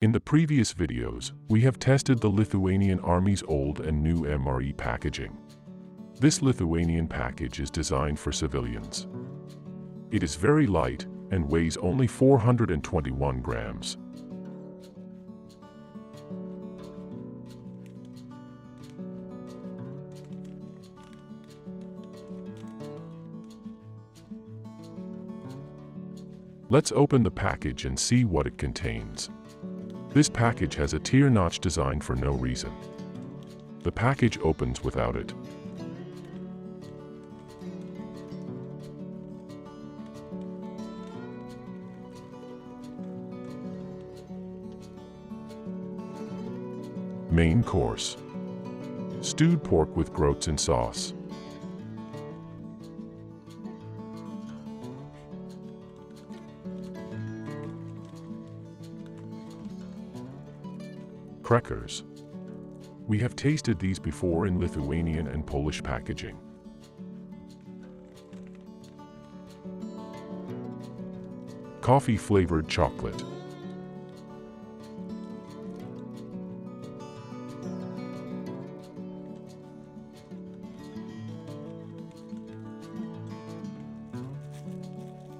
In the previous videos, we have tested the Lithuanian Army's old and new MRE packaging. This Lithuanian package is designed for civilians. It is very light and weighs only 421 grams. Let's open the package and see what it contains. This package has a tear notch designed for no reason. The package opens without it. Main course: stewed pork with groats and sauce. Crackers. We have tasted these before in Lithuanian and Polish packaging. Coffee-flavored chocolate.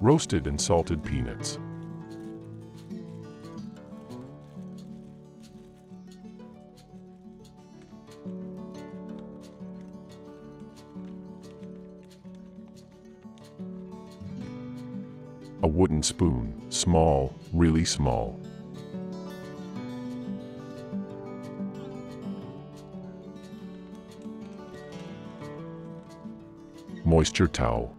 Roasted and salted peanuts. A wooden spoon, small, really small. Moisture towel.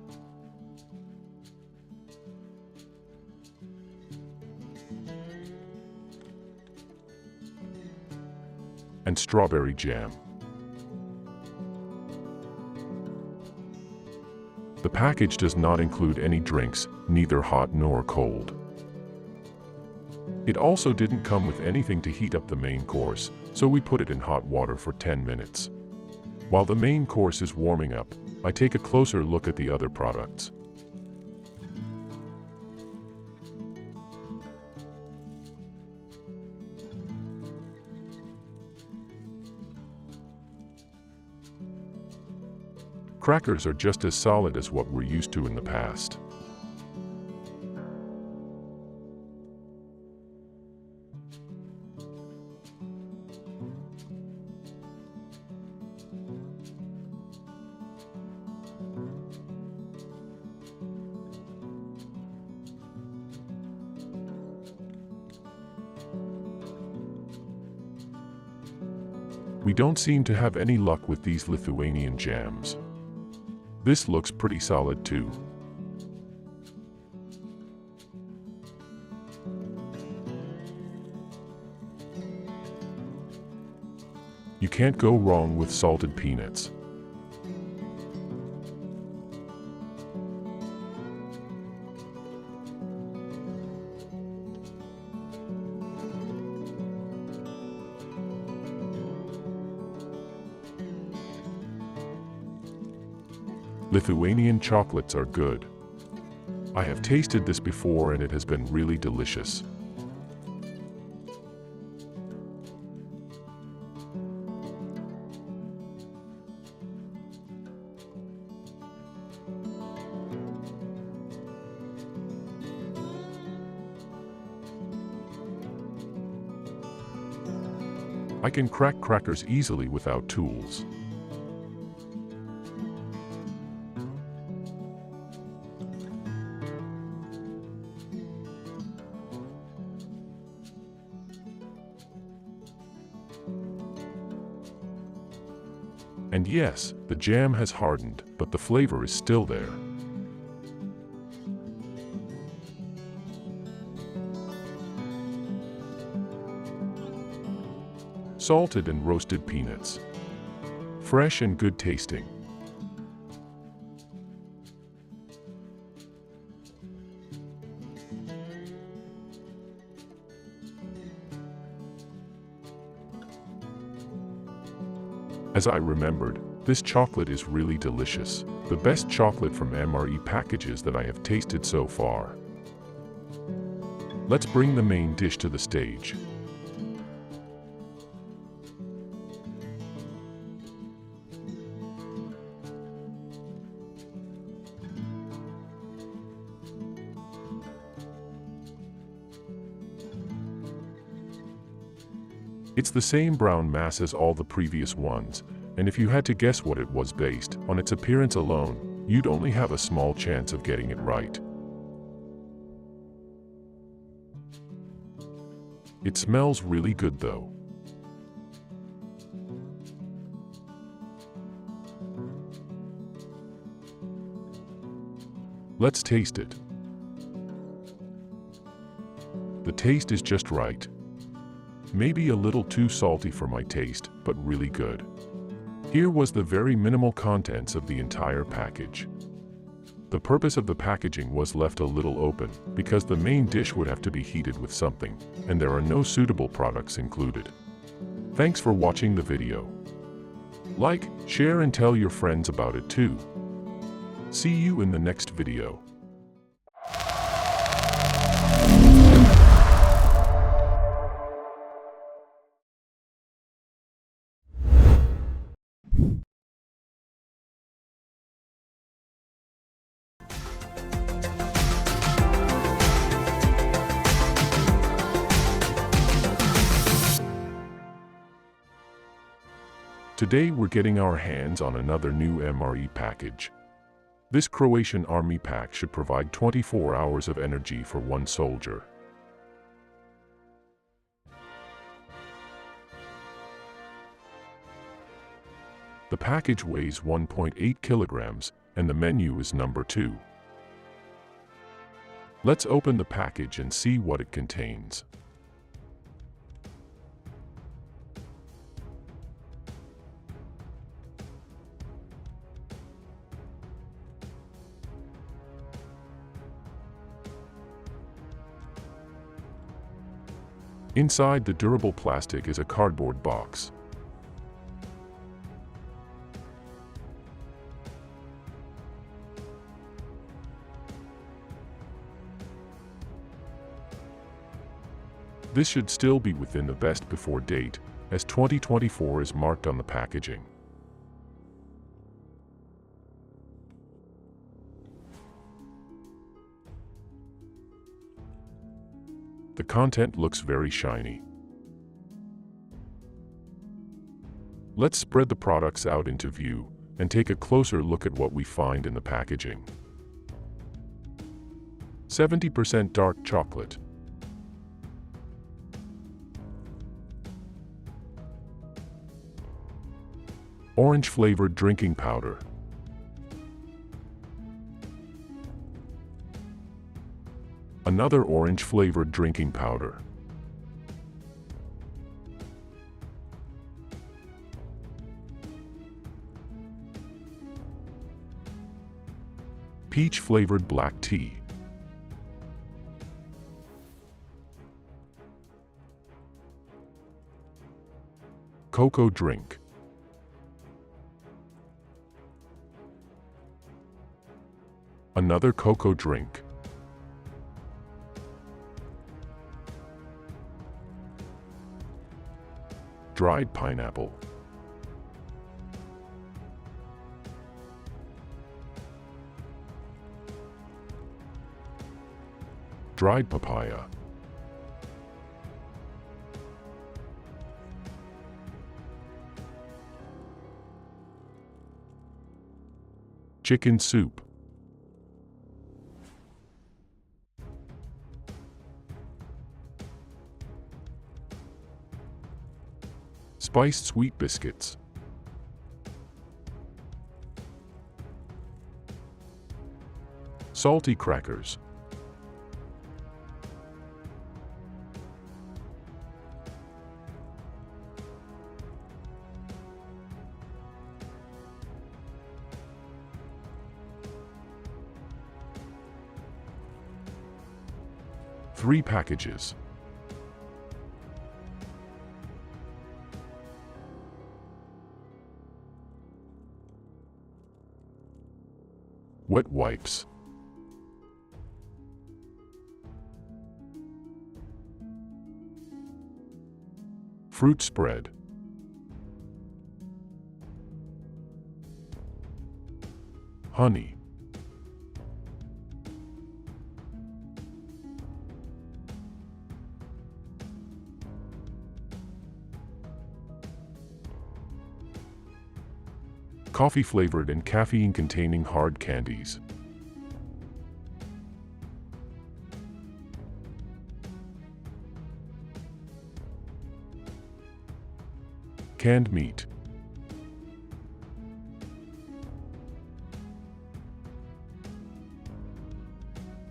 And strawberry jam. The package does not include any drinks, neither hot nor cold. It also didn't come with anything to heat up the main course, so we put it in hot water for 10 minutes. While the main course is warming up, I take a closer look at the other products. Crackers are just as solid as what we're used to in the past. We don't seem to have any luck with these Lithuanian jams. This looks pretty solid too. You can't go wrong with salted peanuts. Lithuanian chocolates are good. I have tasted this before and it has been really delicious. I can crack crackers easily without tools. And yes, the jam has hardened, but the flavor is still there. Salted and roasted peanuts. Fresh and good tasting. As I remembered, this chocolate is really delicious. The best chocolate from MRE packages that I have tasted so far. Let's bring the main dish to the stage. It's the same brown mass as all the previous ones, and if you had to guess what it was based on its appearance alone, you'd only have a small chance of getting it right. It smells really good though. Let's taste it. The taste is just right. Maybe a little too salty for my taste, but really good. Here was the very minimal contents of the entire package. The purpose of the packaging was left a little open, because the main dish would have to be heated with something, and there are no suitable products included. Thanks for watching the video. Like, share and tell your friends about it too. See you in the next video. Today we're getting our hands on another new MRE package. This Croatian army pack should provide 24 hours of energy for one soldier. The package weighs 1.8 kilograms, and the menu is number 2. Let's open the package and see what it contains. Inside the durable plastic is a cardboard box. This should still be within the best before date, as 2024 is marked on the packaging. The content looks very shiny. Let's spread the products out into view and take a closer look at what we find in the packaging. 70% dark chocolate. Orange-flavored drinking powder. Another orange-flavored drinking powder. Peach-flavored black tea. Cocoa drink. Another cocoa drink. Dried pineapple. Dried papaya. Chicken soup. Spiced sweet biscuits. Salty crackers. Three packages. Wet wipes. Fruit spread. Honey. coffee-flavored and caffeine-containing hard candies. Canned meat.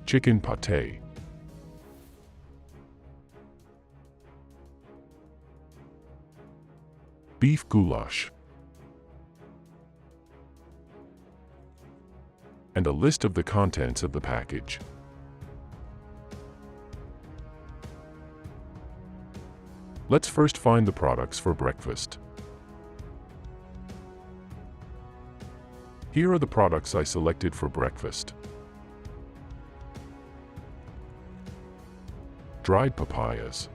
Chicken pâté. Beef goulash. And a list of the contents of the package. Let's first find the products for breakfast. Here are the products I selected for breakfast. Dried papayas.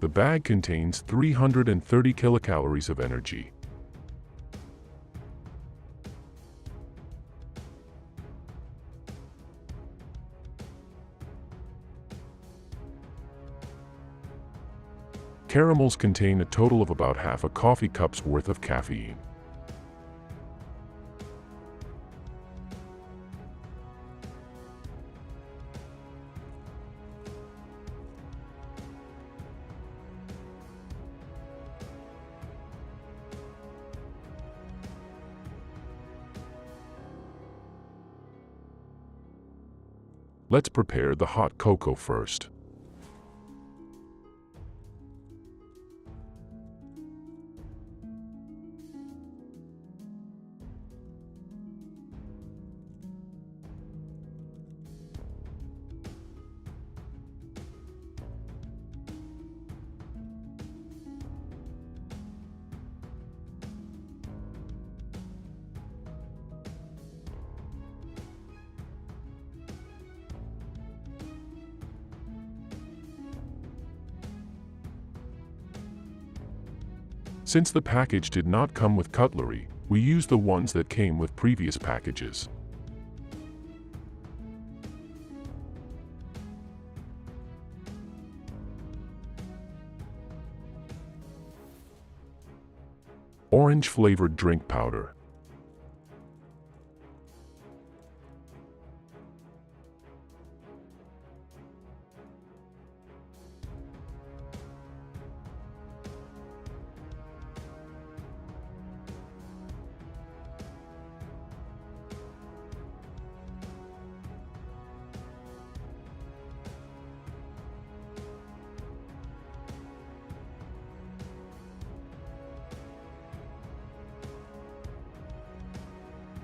The bag contains 330 kilocalories of energy. Caramels contain a total of about half a coffee cup's worth of caffeine. Let's prepare the hot cocoa first. Since the package did not come with cutlery, we used the ones that came with previous packages. Orange-flavored drink powder.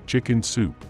Chicken soup.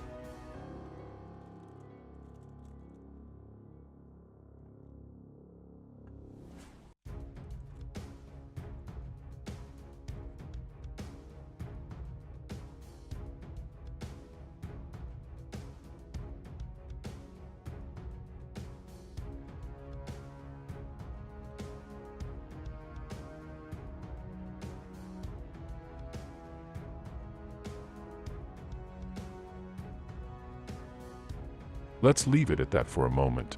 Let's leave it at that for a moment.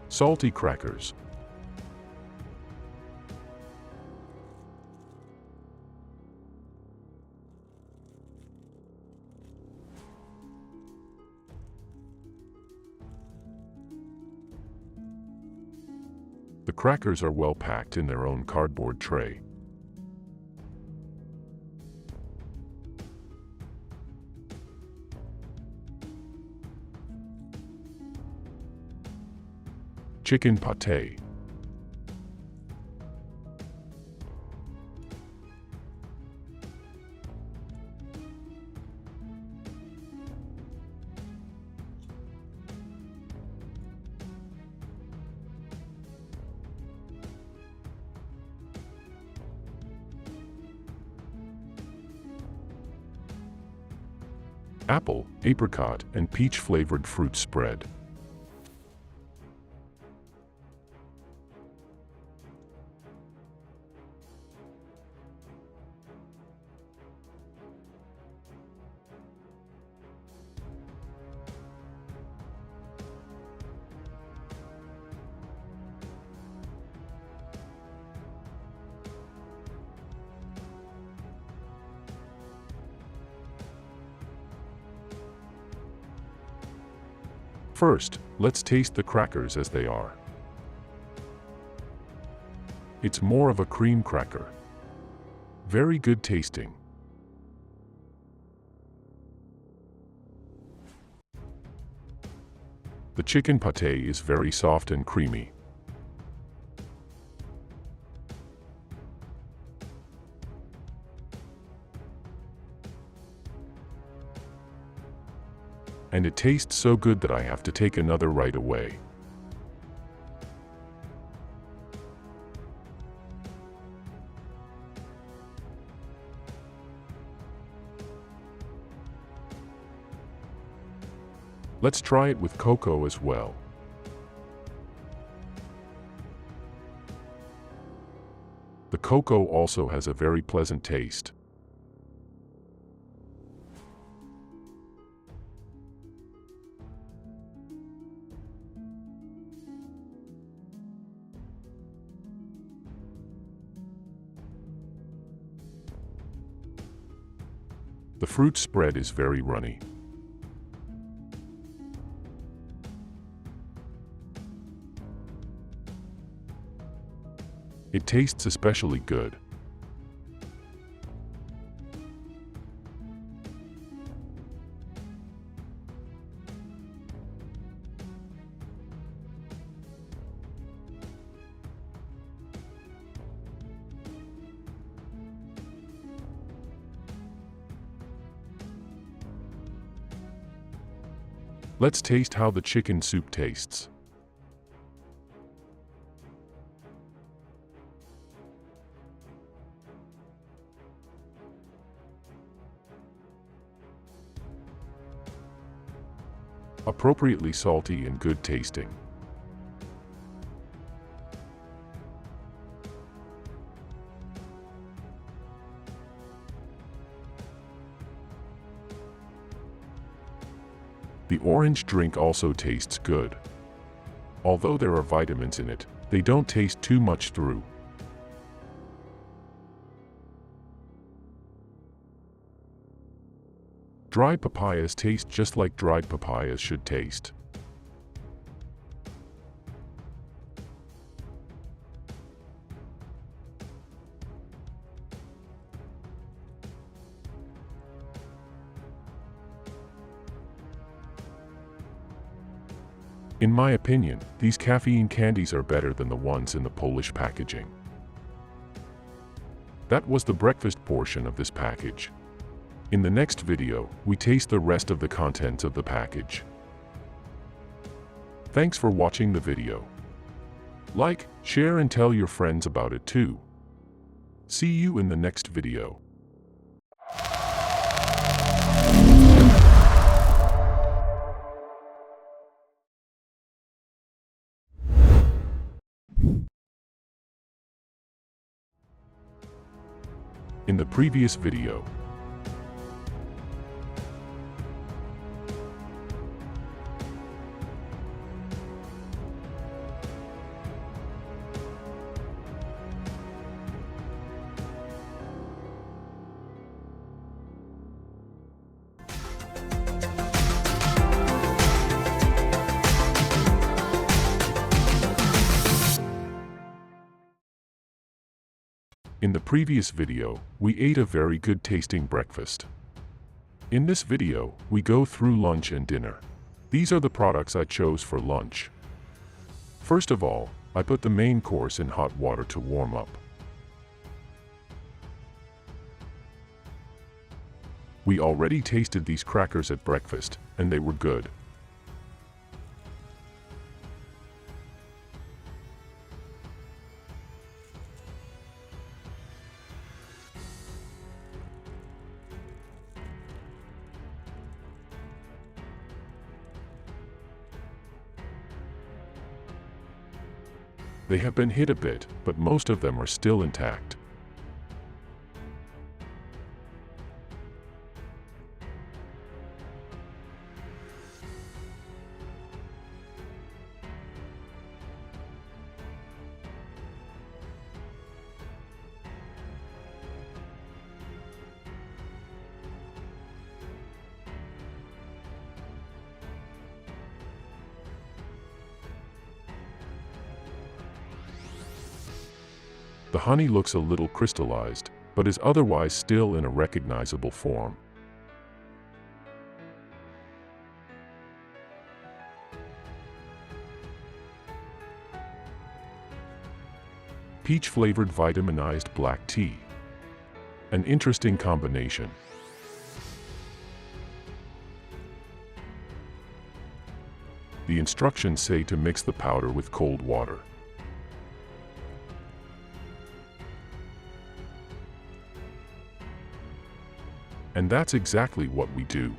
Salty crackers. The crackers are well packed in their own cardboard tray. Chicken pâté. Apple, apricot, and peach-flavored fruit spread. First, let's taste the crackers as they are. It's more of a cream cracker. Very good tasting. The chicken pâté is very soft and creamy. And it tastes so good that I have to take another right away. Let's try it with cocoa as well. The cocoa also has a very pleasant taste. The fruit spread is very runny. It tastes especially good. Let's taste how the chicken soup tastes. Appropriately salty and good tasting. The orange drink also tastes good. Although there are vitamins in it, they don't taste too much through. Dried papayas taste just like dried papayas should taste. In my opinion, these caffeine candies are better than the ones in the Polish packaging. That was the breakfast portion of this package. In the next video, we taste the rest of the contents of the package. Thanks for watching the video. Like, share and tell your friends about it too. See you in the next video. In the previous video, we ate a very good tasting breakfast. In this video, we go through lunch and dinner. These are the products I chose for lunch. First of all, I put the main course in hot water to warm up. We already tasted these crackers at breakfast, and they were good. They have been hit a bit, but most of them are still intact. The honey looks a little crystallized, but is otherwise still in a recognizable form. Peach-flavored vitaminized black tea. An interesting combination. The instructions say to mix the powder with cold water. And that's exactly what we do.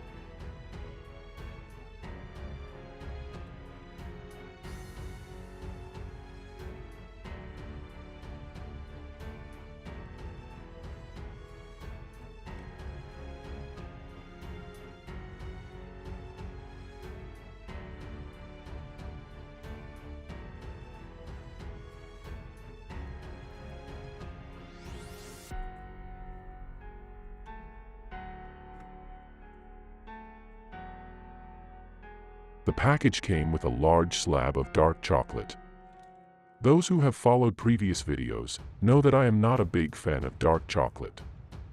The package came with a large slab of dark chocolate. Those who have followed previous videos know that I am not a big fan of dark chocolate.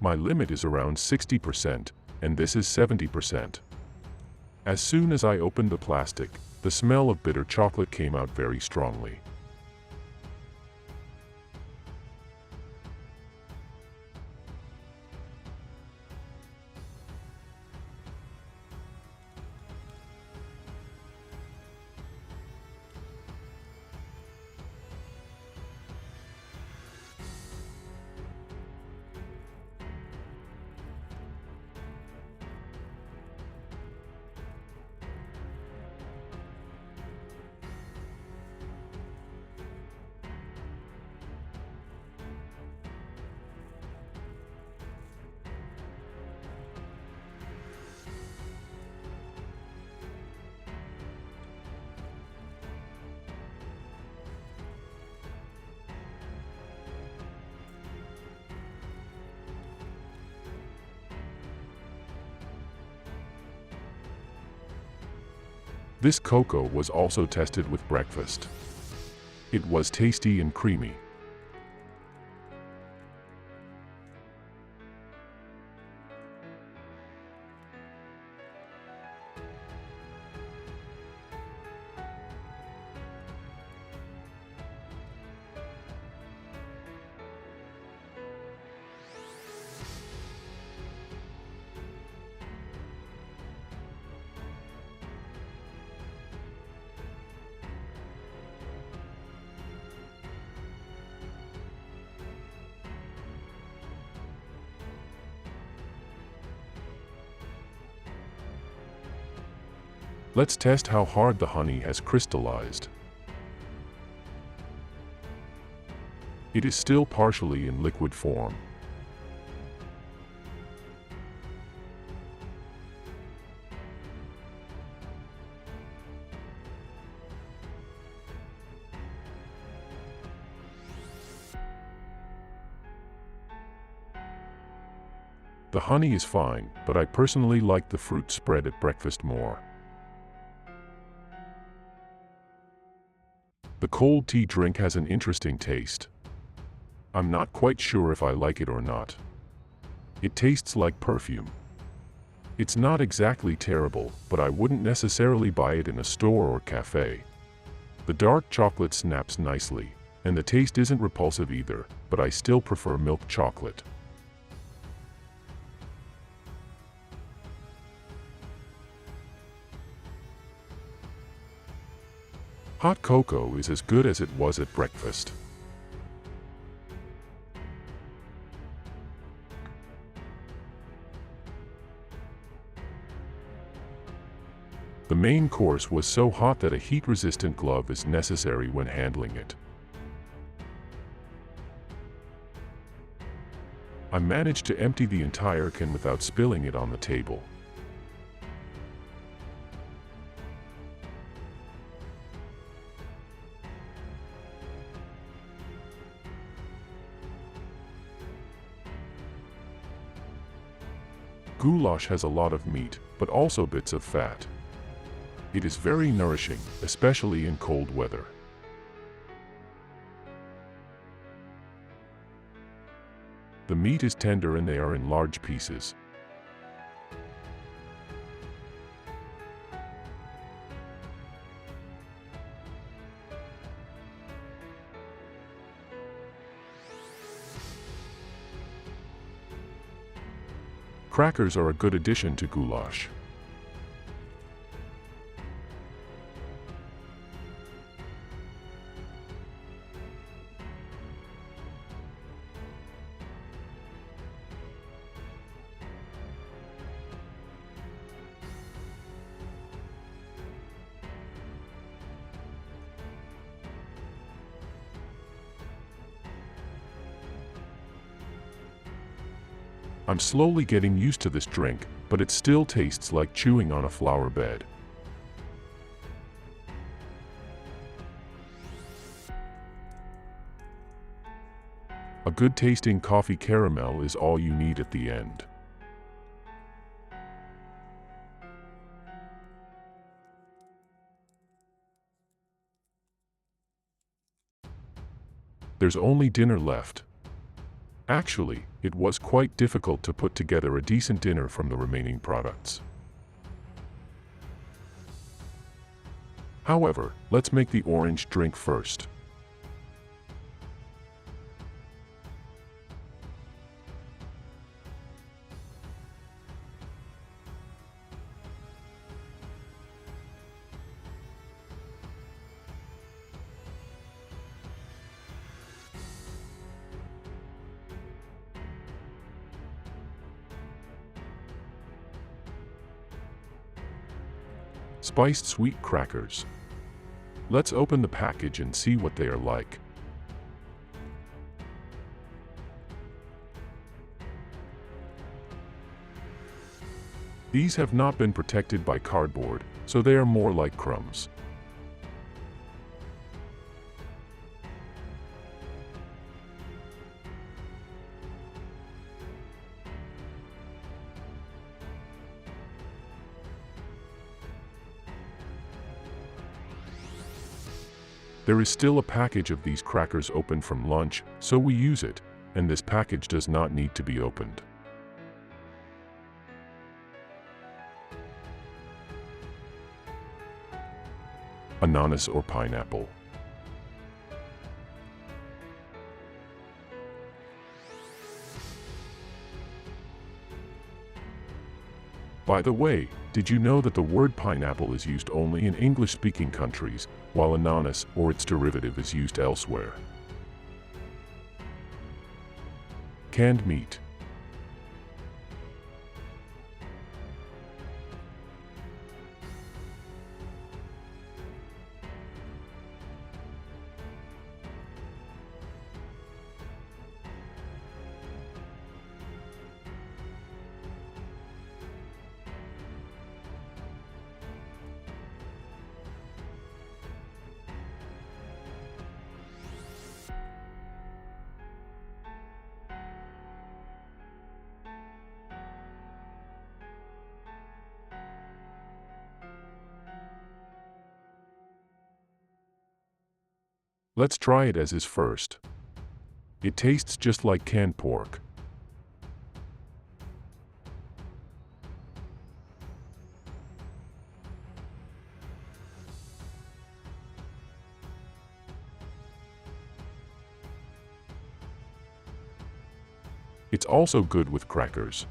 My limit is around 60%, and this is 70%. As soon as I opened the plastic, the smell of bitter chocolate came out very strongly. This cocoa was also tested with breakfast. It was tasty and creamy. Let's test how hard the honey has crystallized. It is still partially in liquid form. The honey is fine, but I personally like the fruit spread at breakfast more. The cold tea drink has an interesting taste. I'm not quite sure if I like it or not. It tastes like perfume. It's not exactly terrible, but I wouldn't necessarily buy it in a store or cafe. The dark chocolate snaps nicely, and the taste isn't repulsive either, but I still prefer milk chocolate. Hot cocoa is as good as it was at breakfast. The main course was so hot that a heat-resistant glove is necessary when handling it. I managed to empty the entire can without spilling it on the table. Goulash has a lot of meat, but also bits of fat. It is very nourishing, especially in cold weather. The meat is tender and they are in large pieces. Crackers are a good addition to goulash. I'm slowly getting used to this drink, but it still tastes like chewing on a flower bed. A good tasting coffee caramel is all you need at the end. There's only dinner left. Actually, it was quite difficult to put together a decent dinner from the remaining products. However, let's make the orange drink first. Spiced sweet crackers. Let's open the package and see what they are like. These have not been protected by cardboard, so they are more like crumbs. There is still a package of these crackers open from lunch, so we use it, and this package does not need to be opened. Ananas or pineapple. By the way, did you know that the word pineapple is used only in English-speaking countries, while ananas or its derivative is used elsewhere? Canned meat. Let's try it as is first. It tastes just like canned pork. It's also good with crackers.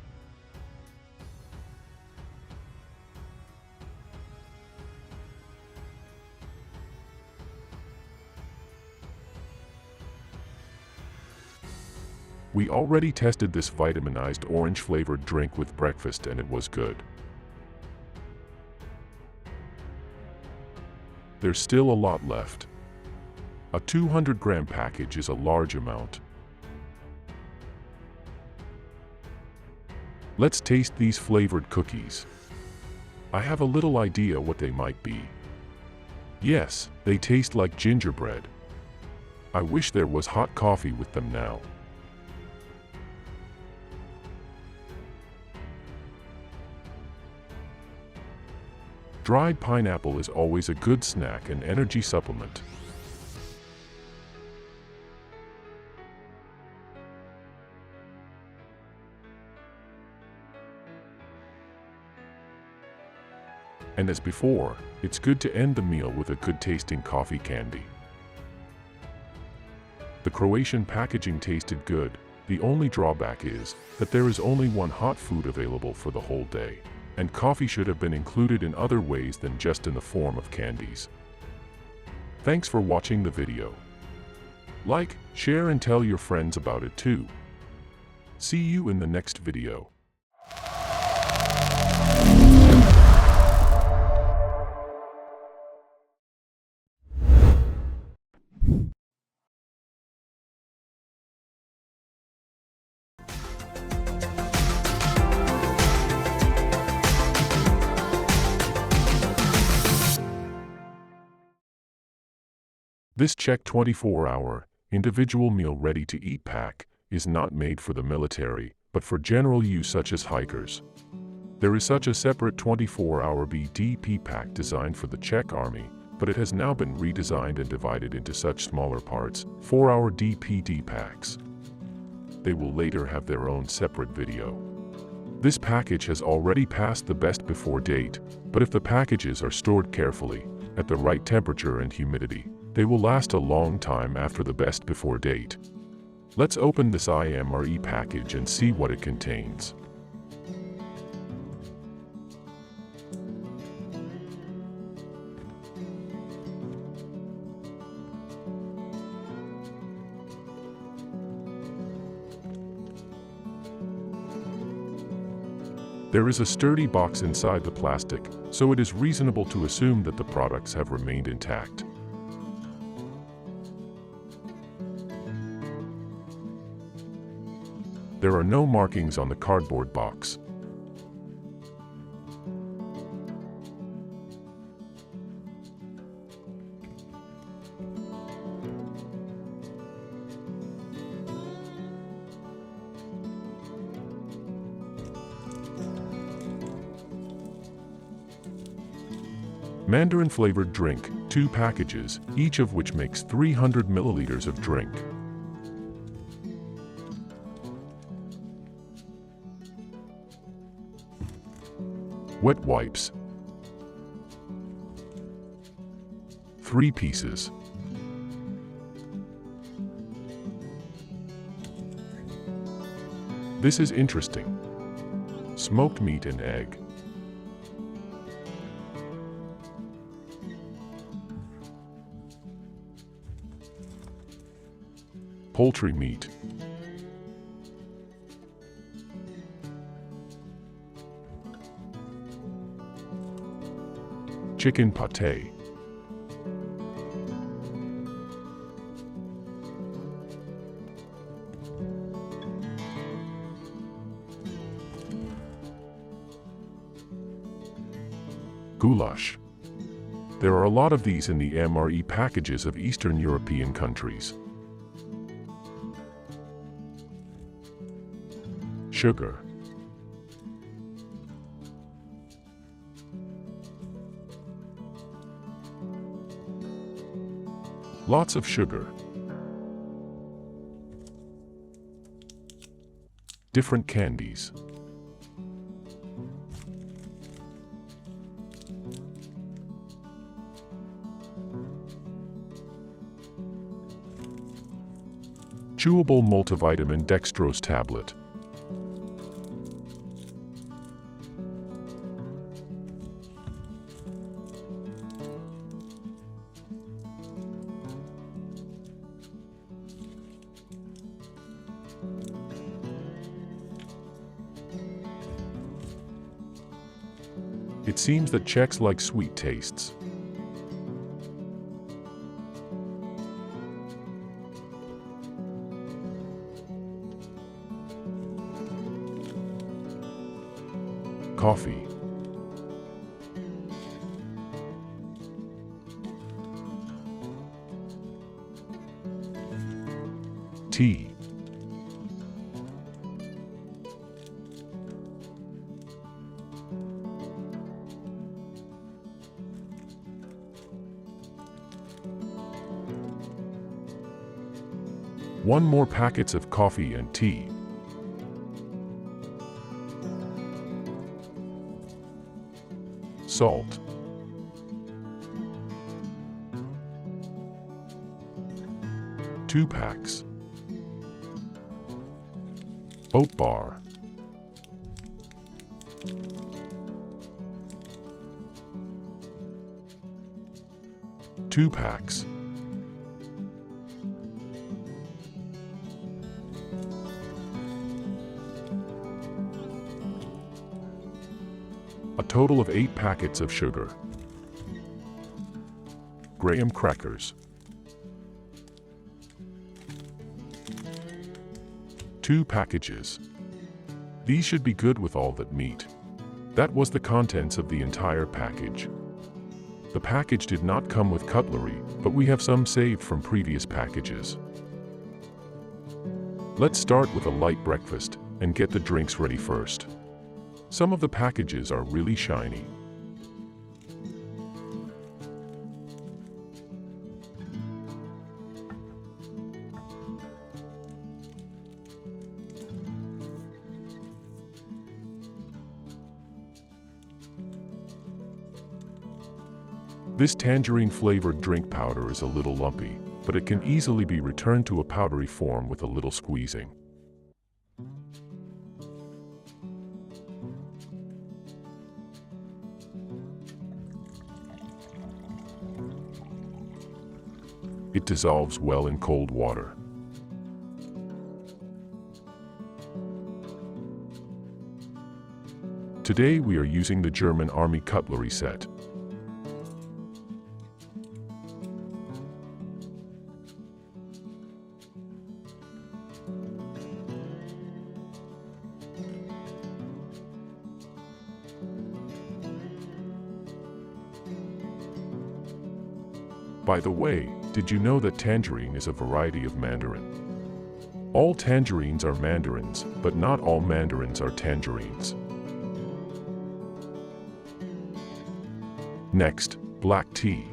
We already tested this vitaminized orange-flavored drink with breakfast and it was good. There's still a lot left. A 200-gram package is a large amount. Let's taste these flavored cookies. I have a little idea what they might be. Yes, they taste like gingerbread. I wish there was hot coffee with them now. Dried pineapple is always a good snack and energy supplement. And as before, it's good to end the meal with a good-tasting coffee candy. The Croatian packaging tasted good. The only drawback is that there is only one hot food available for the whole day, and coffee should have been included in other ways than just in the form of candies. Thanks for watching the video. Like, share and tell your friends about it too. See you in the next video. This Czech 24-hour, individual meal ready-to-eat pack is not made for the military, but for general use such as hikers. There is such a separate 24-hour BDP pack designed for the Czech army, but it has now been redesigned and divided into such smaller parts, 4-hour DPD packs. They will later have their own separate video. This package has already passed the best before date, but if the packages are stored carefully, at the right temperature and humidity, they will last a long time after the best before date. Let's open this IMRE package and see what it contains. There is a sturdy box inside the plastic, so it is reasonable to assume that the products have remained intact. There are no markings on the cardboard box. Mandarin-flavored drink, 2 packages, each of which makes 300 milliliters of drink. Wet wipes, 3 pieces. This is interesting. Smoked meat and egg. Poultry meat. Chicken pâté. Goulash. There are a lot of these in the MRE packages of Eastern European countries. Sugar. Lots of sugar. Different candies. Chewable multivitamin dextrose tablet. It seems that Czechs like sweet tastes. Coffee. Tea. One more packets of coffee and tea. Salt. 2 packs. Oat bar. 2 packs. A total of 8 packets of sugar. Graham crackers. 2 packages. These should be good with all that meat. That was the contents of the entire package. The package did not come with cutlery, but we have some saved from previous packages. Let's start with a light breakfast and get the drinks ready first. Some of the packages are really shiny. This tangerine-flavored drink powder is a little lumpy, but it can easily be returned to a powdery form with a little squeezing. It dissolves well in cold water. Today we are using the German Army cutlery set. By the way, did you know that tangerine is a variety of mandarin? All tangerines are mandarins, but not all mandarins are tangerines. Next, black tea.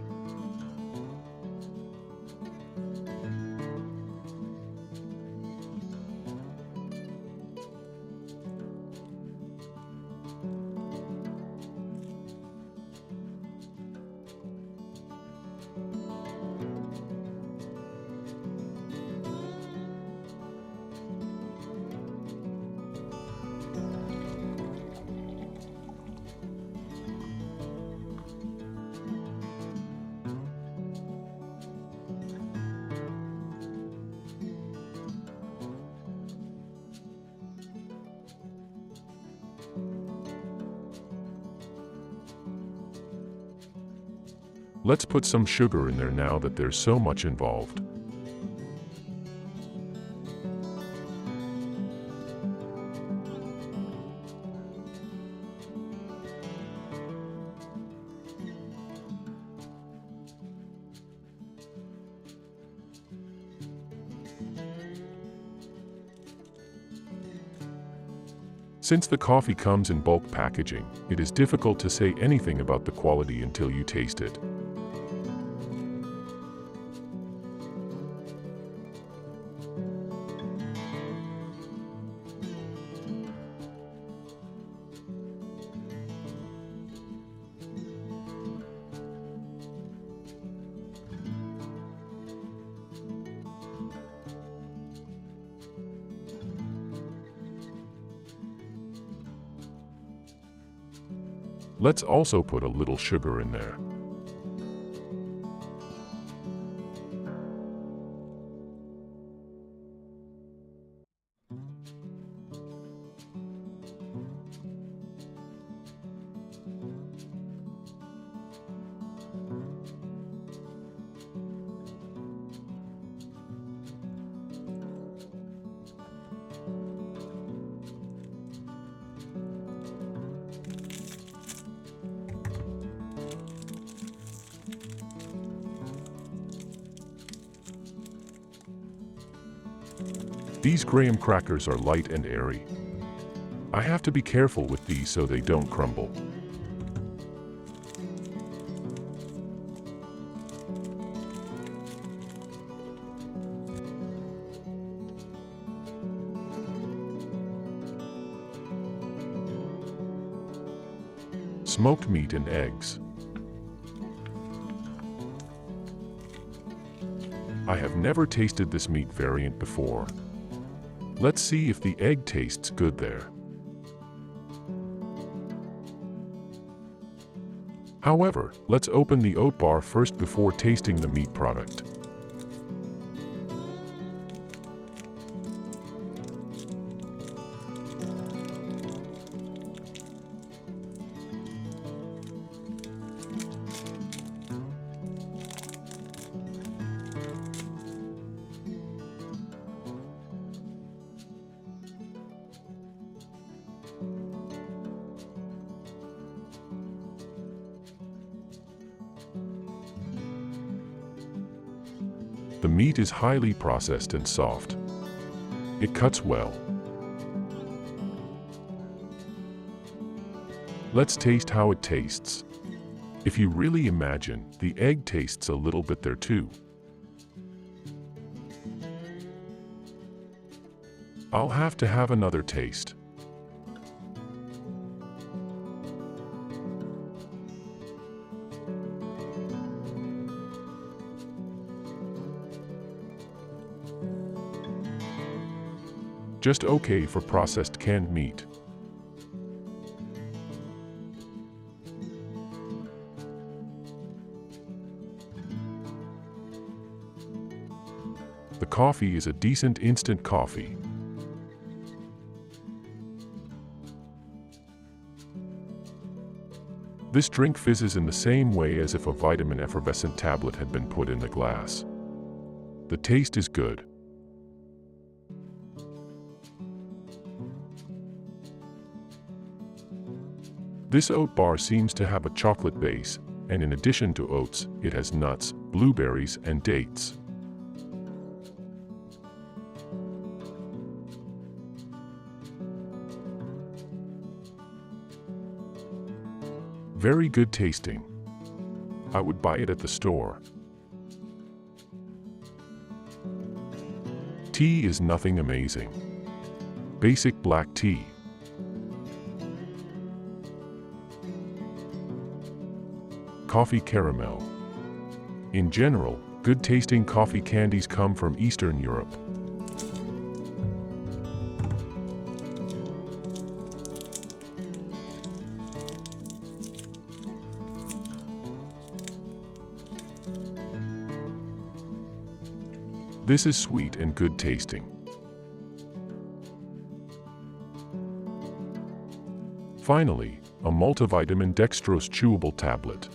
Let's put some sugar in there now that there's so much involved. Since the coffee comes in bulk packaging, it is difficult to say anything about the quality until you taste it. Let's also put a little sugar in there. These graham crackers are light and airy. I have to be careful with these so they don't crumble. Smoked meat and eggs. I have never tasted this meat variant before. Let's see if the egg tastes good there. However, let's open the oat bar first before tasting the meat product. The meat is highly processed and soft. It cuts well. Let's taste how it tastes. If you really imagine, the egg tastes a little bit there too. I'll have to have another taste. Just okay for processed canned meat. The coffee is a decent instant coffee. This drink fizzes in the same way as if a vitamin effervescent tablet had been put in the glass. The taste is good. This oat bar seems to have a chocolate base, and in addition to oats, it has nuts, blueberries, and dates. Very good tasting. I would buy it at the store. Tea is nothing amazing. Basic black tea. Coffee caramel. In general, good-tasting coffee candies come from Eastern Europe. This is sweet and good tasting. Finally, a multivitamin dextrose chewable tablet.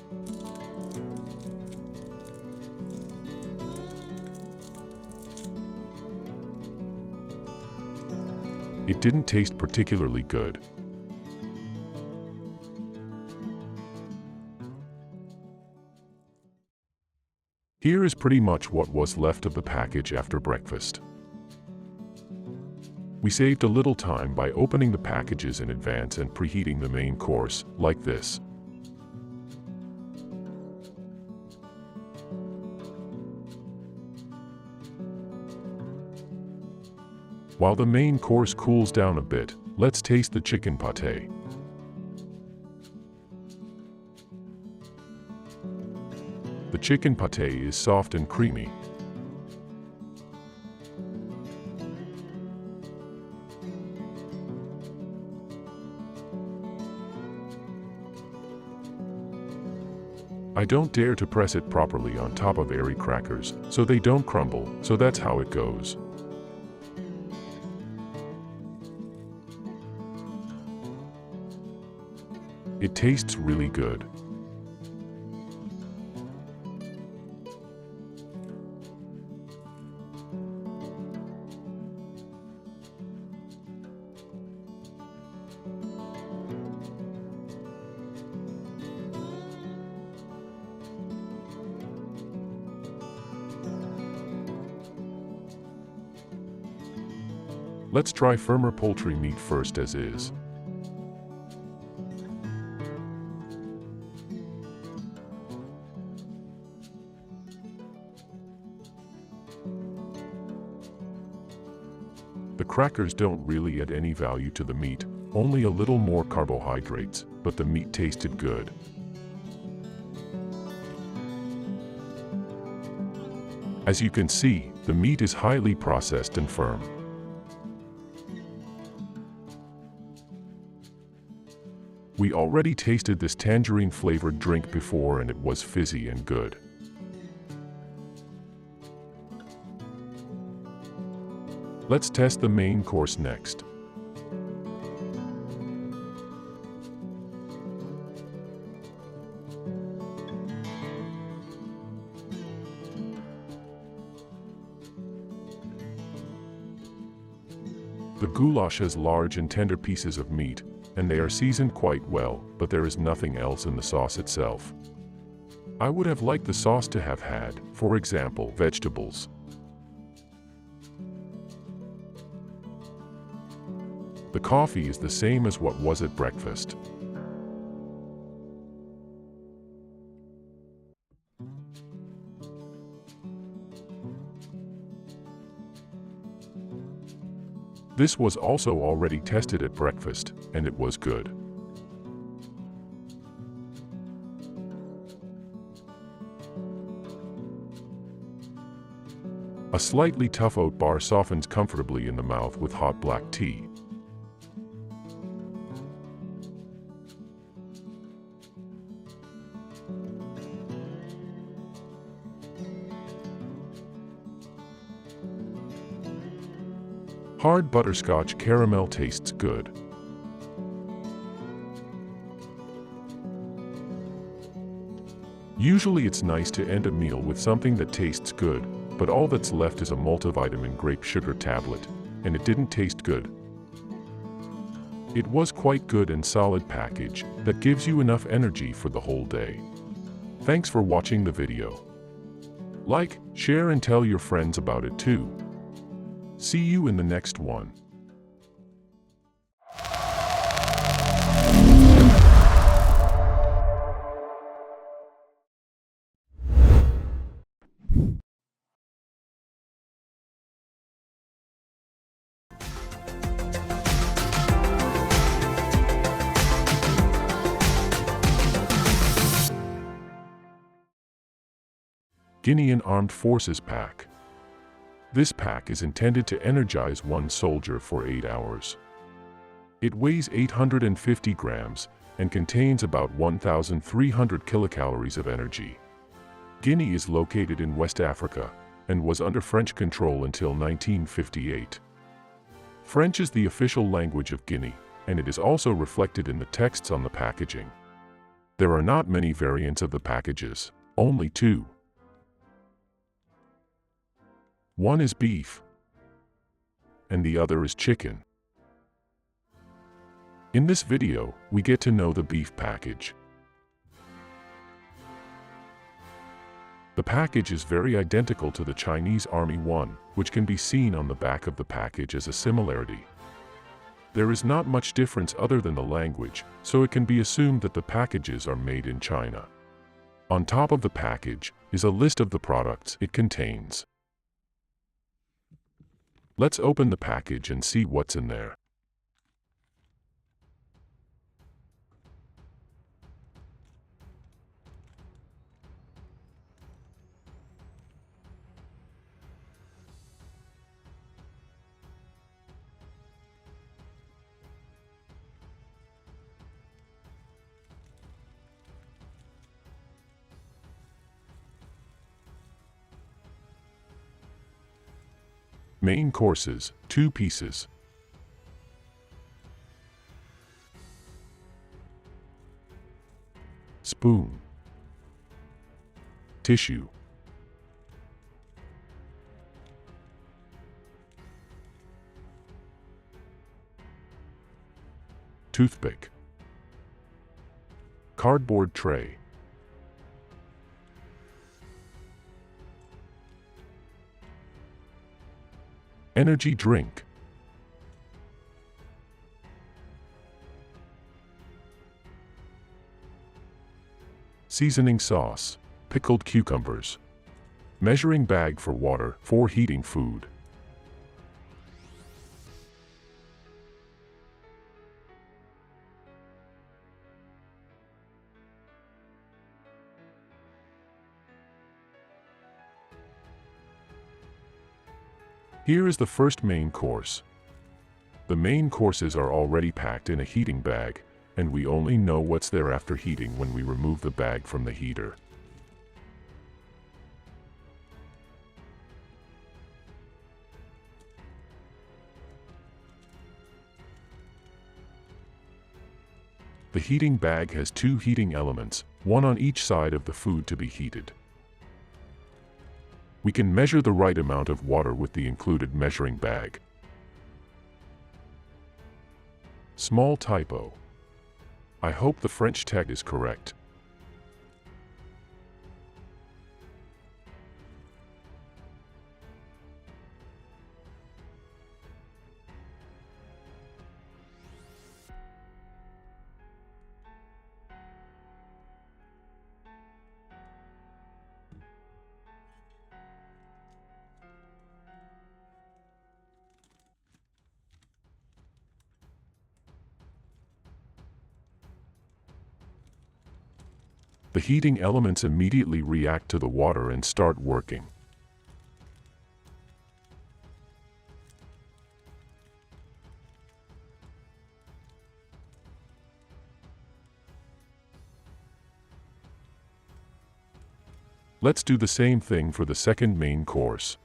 It didn't taste particularly good. Here is pretty much what was left of the package after breakfast. We saved a little time by opening the packages in advance and preheating the main course, like this. While the main course cools down a bit, let's taste the chicken pâté. The chicken pâté is soft and creamy. I don't dare to press it properly on top of airy crackers, so they don't crumble, so that's how it goes. It tastes really good. Let's try firmer poultry meat first as is. The crackers don't really add any value to the meat, only a little more carbohydrates, but the meat tasted good. As you can see, the meat is highly processed and firm. We already tasted this tangerine-flavored drink before and it was fizzy and good. Let's test the main course next. The goulash has large and tender pieces of meat, and they are seasoned quite well, but there is nothing else in the sauce itself. I would have liked the sauce to have had, for example, vegetables. The coffee is the same as what was at breakfast. This was also already tested at breakfast, and it was good. A slightly tough oat bar softens comfortably in the mouth with hot black tea. Hard butterscotch caramel tastes good. Usually it's nice to end a meal with something that tastes good, but all that's left is a multivitamin grape sugar tablet, and it didn't taste good. It was quite good and solid package that gives you enough energy for the whole day. Thanks for watching the video. Like, share and tell your friends about it too. See you in the next one. Guinean Armed Forces Pack. This pack is intended to energize one soldier for 8 hours. It weighs 850 grams and contains about 1,300 kilocalories of energy. Guinea is located in West Africa and was under French control until 1958. French is the official language of Guinea, and it is also reflected in the texts on the packaging. There are not many variants of the packages, only 2. One is beef, and the other is chicken. In this video, we get to know the beef package. The package is very identical to the Chinese Army one, which can be seen on the back of the package as a similarity. There is not much difference other than the language, so it can be assumed that the packages are made in China. On top of the package is a list of the products it contains. Let's open the package and see what's in there. Main courses, 2 pieces. Spoon. Tissue. Toothpick. Cardboard tray. Energy drink. Seasoning sauce. Pickled cucumbers. Measuring bag for water for heating food. Here is the first main course. The main courses are already packed in a heating bag, and we only know what's there after heating when we remove the bag from the heater. The heating bag has two heating elements, one on each side of the food to be heated. We can measure the right amount of water with the included measuring bag. Small typo. I hope the French text is correct. The heating elements immediately react to the water and start working. Let's do the same thing for the second main course.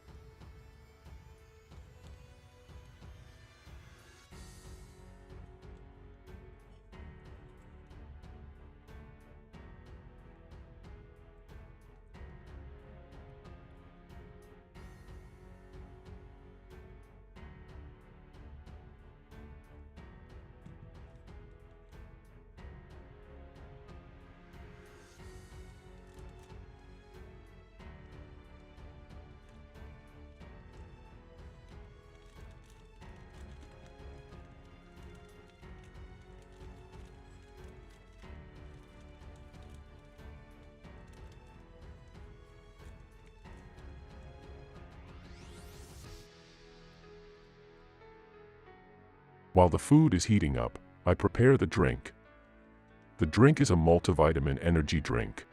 While the food is heating up, I prepare the drink. The drink is a multivitamin energy drink.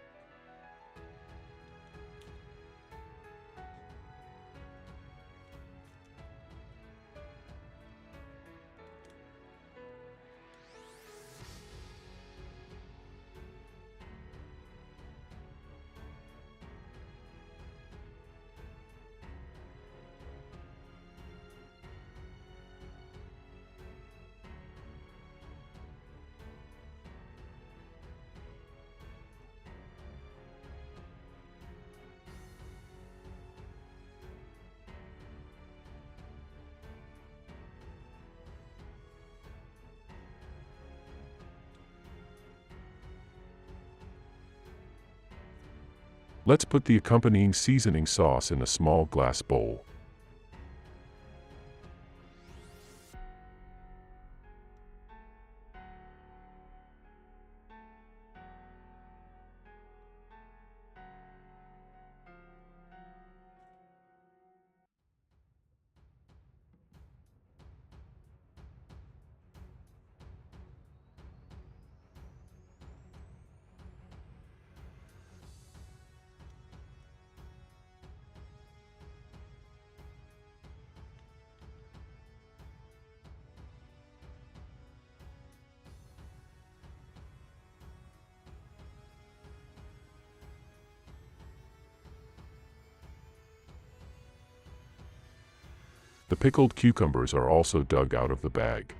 Let's put the accompanying seasoning sauce in a small glass bowl. The pickled cucumbers are also dug out of the bag.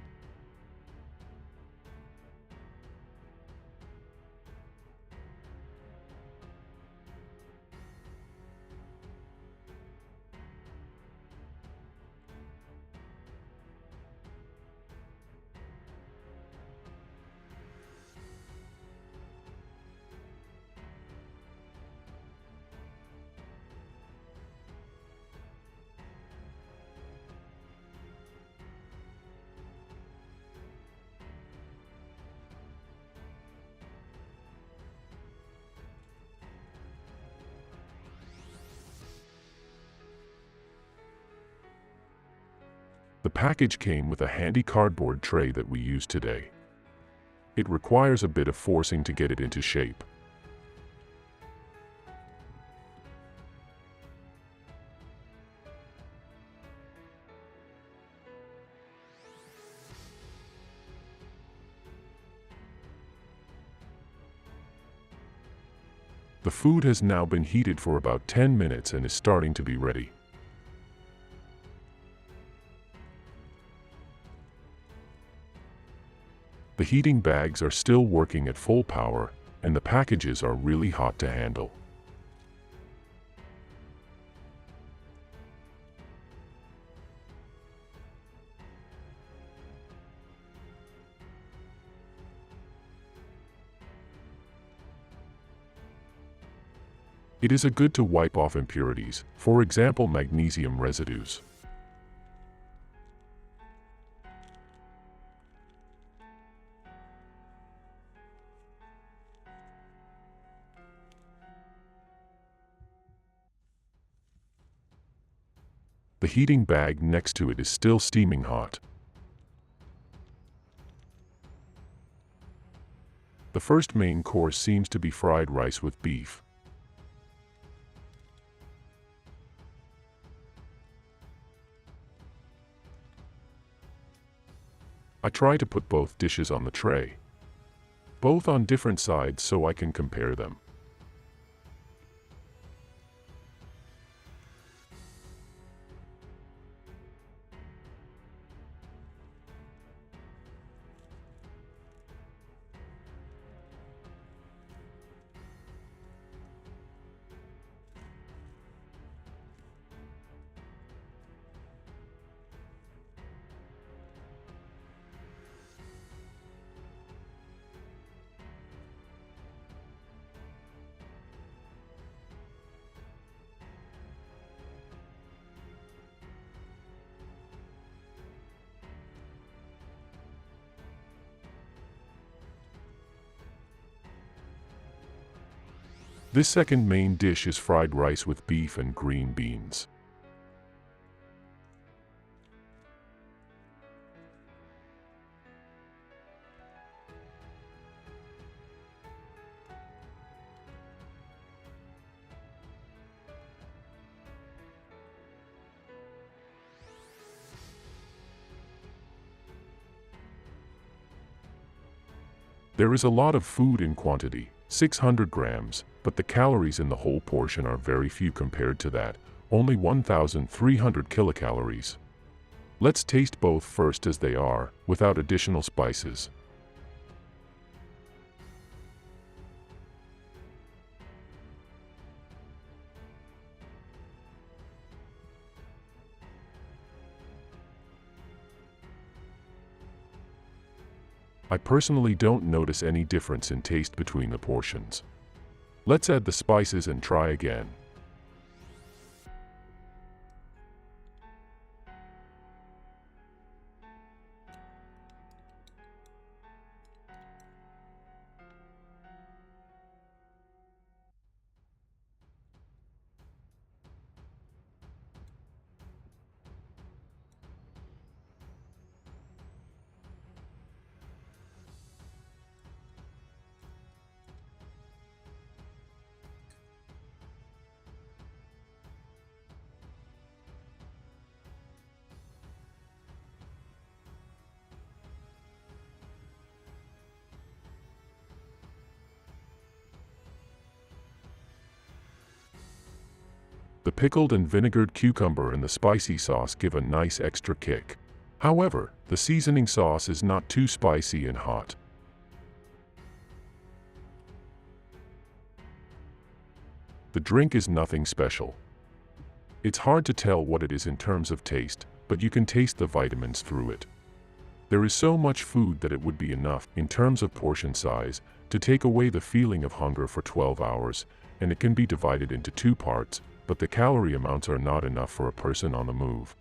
The package came with a handy cardboard tray that we use today. It requires a bit of forcing to get it into shape. The food has now been heated for about 10 minutes and is starting to be ready. The heating bags are still working at full power, and the packages are really hot to handle. It is good to wipe off impurities, for example magnesium residues. The heating bag next to it is still steaming hot. The first main course seems to be fried rice with beef. I try to put both dishes on the tray, both on different sides so I can compare them. This second main dish is fried rice with beef and green beans. There is a lot of food in quantity, 600 grams, but the calories in the whole portion are very few compared to that, only 1,300 kilocalories. Let's taste both first as they are, without additional spices. I personally don't notice any difference in taste between the portions. Let's add the spices and try again. The pickled and vinegared cucumber and the spicy sauce give a nice extra kick. However, the seasoning sauce is not too spicy and hot. The drink is nothing special. It's hard to tell what it is in terms of taste, but you can taste the vitamins through it. There is so much food that it would be enough, in terms of portion size, to take away the feeling of hunger for 12 hours, and it can be divided into 2 parts, but the calorie amounts are not enough for a person on the move.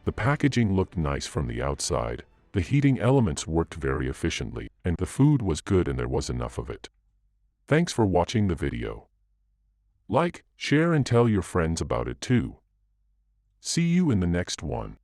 The packaging looked nice from the outside, the heating elements worked very efficiently, and the food was good and there was enough of it. Thanks for watching the video. Like, share and tell your friends about it too. See you in the next one.